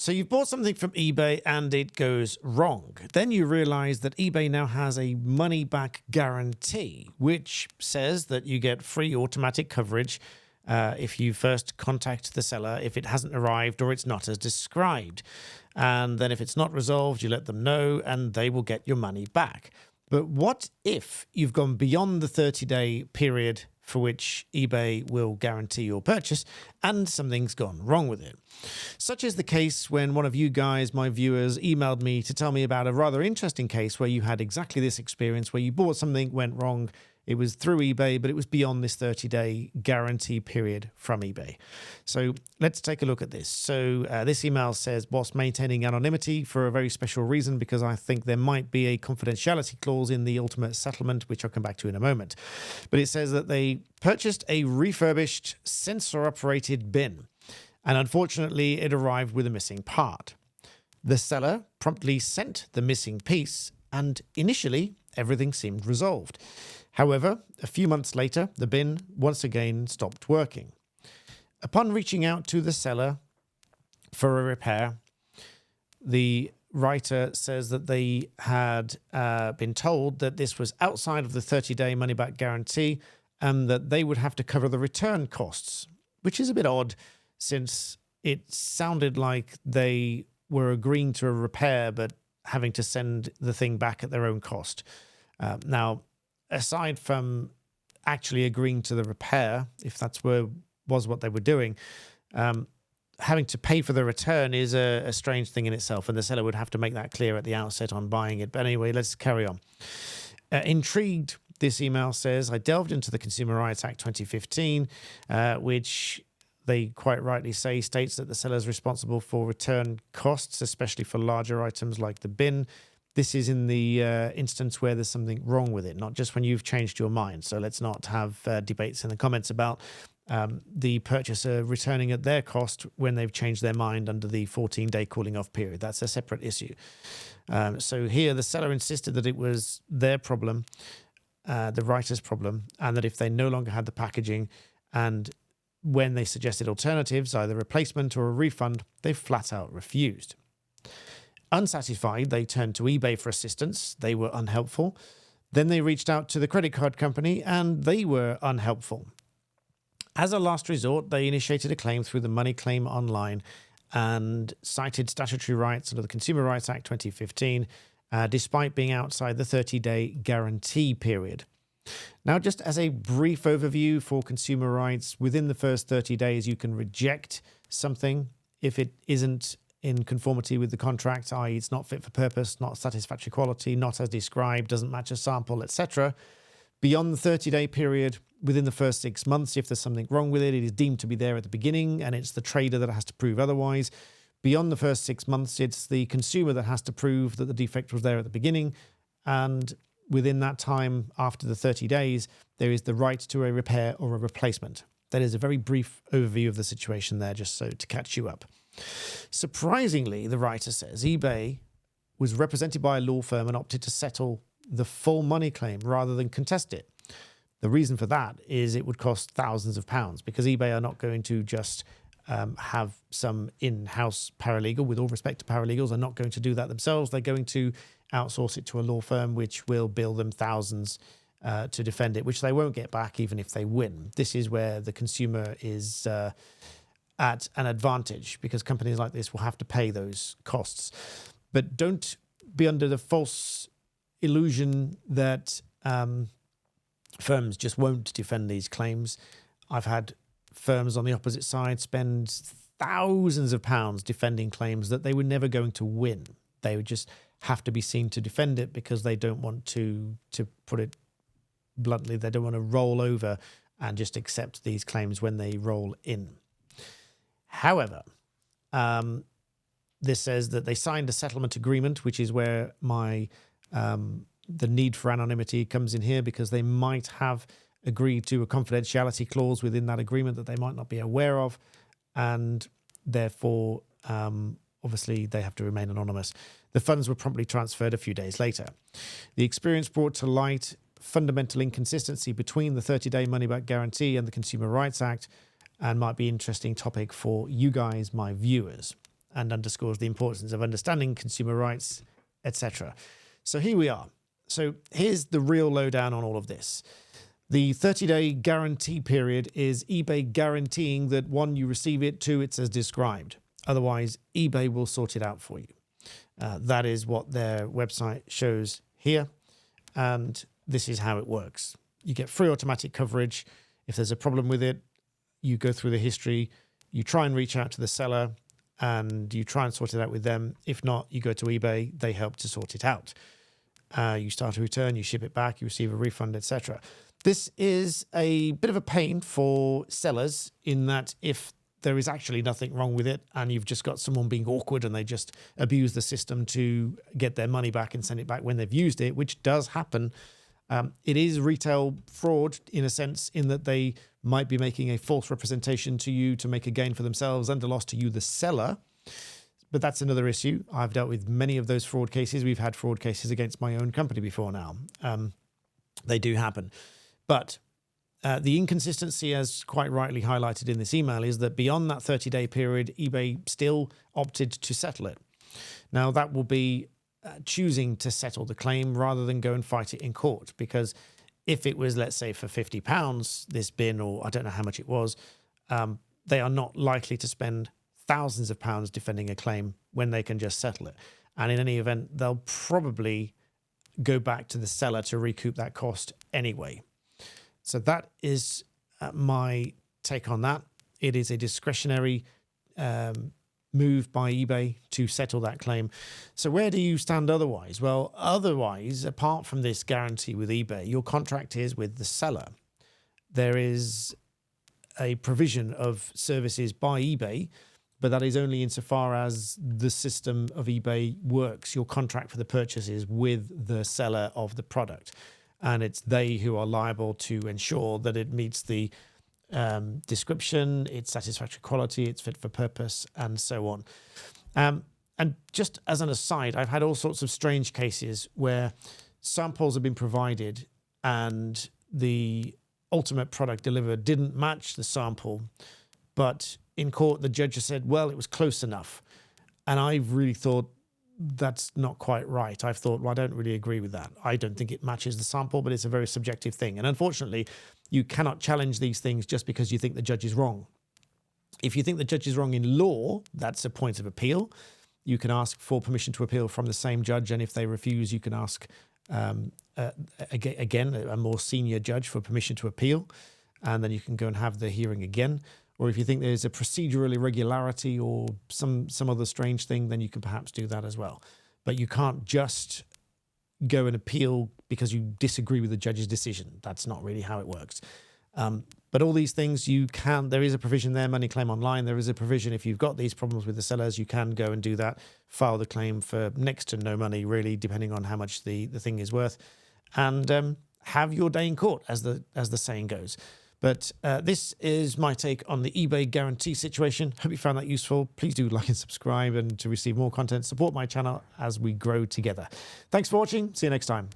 So you've bought something from eBay and it goes wrong. Then you realize that eBay now has a money-back guarantee, which says that you get free automatic coverage if you first contact the seller, if it hasn't arrived or it's not as described. And then if it's not resolved, you let them know and they will get your money back. But what if you've gone beyond the 30-day period for which eBay will guarantee your purchase and something's gone wrong with it? Such is the case when one of you guys, my viewers, emailed me to tell me about a rather interesting case where you had exactly this experience, where you bought something, went wrong. It was through eBay, but it was beyond this 30-day guarantee period from eBay. So let's take a look at this. So this email says, whilst maintaining anonymity for a very special reason, because I think there might be a confidentiality clause in the ultimate settlement, which I'll come back to in a moment. But it says that they purchased a refurbished sensor-operated bin, and unfortunately it arrived with a missing part. The seller promptly sent the missing piece, and initially everything seemed resolved. However, a few months later, the bin once again stopped working. Upon reaching out to the seller for a repair, the writer says that they had been told that this was outside of the 30-day money-back guarantee and that they would have to cover the return costs, which is a bit odd since it sounded like they were agreeing to a repair but having to send the thing back at their own cost. Now, aside from actually agreeing to the repair, if that's was what they were doing, having to pay for the return is a strange thing in itself, and the seller would have to make that clear at the outset on buying it. But anyway, let's carry on. Intrigued, this email says, I delved into the Consumer Rights Act 2015, which they quite rightly say states that the seller is responsible for return costs, especially for larger items like the bin. This is in the instance where there's something wrong with it, not just when you've changed your mind. So let's not have debates in the comments about the purchaser returning at their cost when they've changed their mind under the 14-day cooling off period. That's a separate issue. So here the seller insisted that it was their problem, the writer's problem, and that if they no longer had the packaging, and when they suggested alternatives, either replacement or a refund, they flat out refused. Unsatisfied, they turned to eBay for assistance. They were unhelpful. Then they reached out to the credit card company and they were unhelpful. As a last resort, they initiated a claim through the Money Claim Online and cited statutory rights under the Consumer Rights Act 2015, despite being outside the 30-day guarantee period. Now, just as a brief overview for consumer rights, within the first 30 days, you can reject something if it isn't in conformity with the contract, i.e. it's not fit for purpose, not satisfactory quality, not as described, doesn't match a sample, etc. Beyond the 30-day period, within the first 6 months, if there's something wrong with it, it is deemed to be there at the beginning and it's the trader that has to prove otherwise. Beyond the first 6 months, it's the consumer that has to prove that the defect was there at the beginning. And within that time, after the 30 days, there is the right to a repair or a replacement. That is a very brief overview of the situation there, just so to catch you up. Surprisingly, the writer says eBay was represented by a law firm and opted to settle the full money claim rather than contest it. The reason for that is it would cost thousands of pounds, because eBay are not going to just have some in-house paralegal. With all respect to paralegals, are not going to do that themselves. They're going to outsource it to a law firm, which will bill them thousands to defend it, which they won't get back even if they win. This is where the consumer is at an advantage, because companies like this will have to pay those costs. But don't be under the false illusion that firms just won't defend these claims. I've had firms on the opposite side spend thousands of pounds defending claims that they were never going to win. They would just have to be seen to defend it because they don't want to put it bluntly, they don't want to roll over and just accept these claims when they roll in. However, this says that they signed a settlement agreement, which is where the need for anonymity comes in here, because they might have agreed to a confidentiality clause within that agreement that they might not be aware of, and therefore, obviously, they have to remain anonymous. The funds were promptly transferred a few days later. The experience brought to light fundamental inconsistency between the 30-day money-back guarantee and the Consumer Rights Act, and might be an interesting topic for you guys, my viewers. and underscores the importance of understanding consumer rights, etc. So here we are. So here's the real lowdown on all of this. The 30-day guarantee period is eBay guaranteeing that 1, you receive it, 2, it's as described. Otherwise, eBay will sort it out for you. That is what their website shows here. And this is how it works. You get free automatic coverage. If there's a problem with it, you go through the history, you try and reach out to the seller, and you try and sort it out with them. If not, you go to eBay, they help to sort it out. You start a return, you ship it back, you receive a refund, etc. This is a bit of a pain for sellers in that if there is actually nothing wrong with it and you've just got someone being awkward and they just abuse the system to get their money back and send it back when they've used it, which does happen. It is retail fraud in a sense in that they might be making a false representation to you to make a gain for themselves and a loss to you, the seller. But that's another issue. I've dealt with many of those fraud cases. We've had fraud cases against my own company before now. They do happen. But the inconsistency, as quite rightly highlighted in this email, is that beyond that 30-day period, eBay still opted to settle it. Now, that will be choosing to settle the claim rather than go and fight it in court. Because if it was, let's say, for £50, this bin, or I don't know how much it was, they are not likely to spend thousands of pounds defending a claim when they can just settle it. And in any event, they'll probably go back to the seller to recoup that cost anyway. So that is my take on that. It is a discretionary move by eBay to settle that claim. So where do you stand otherwise? Well, otherwise, apart from this guarantee with eBay, your contract is with the seller. There is a provision of services by eBay, but that is only insofar as the system of eBay works. Your contract for the purchase is with the seller of the product. And it's they who are liable to ensure that it meets the description, it's satisfactory quality, it's fit for purpose, and so on. And just as an aside, I've had all sorts of strange cases where samples have been provided and the ultimate product delivered didn't match the sample, but in court the judge has said, well, it was close enough. And I've really thought, that's not quite right. I've thought, well, I don't really agree with that. I don't think it matches the sample, but it's a very subjective thing. And unfortunately, you cannot challenge these things just because you think the judge is wrong. If you think the judge is wrong in law, that's a point of appeal. You can ask for permission to appeal from the same judge. And if they refuse, you can ask, again, a more senior judge for permission to appeal. And then you can go and have the hearing again. Or if you think there's a procedural irregularity or some other strange thing, then you can perhaps do that as well. But you can't just go and appeal because you disagree with the judge's decision. That's not really how it works. But all these things you can, there is a provision there, money claim online. There is a provision if you've got these problems with the sellers, you can go and do that, file the claim for next to no money, really, depending on how much the thing is worth, and have your day in court, as the saying goes. But this is my take on the eBay guarantee situation. Hope you found that useful. Please do like and subscribe, and to receive more content, support my channel as we grow together. Thanks for watching. See you next time.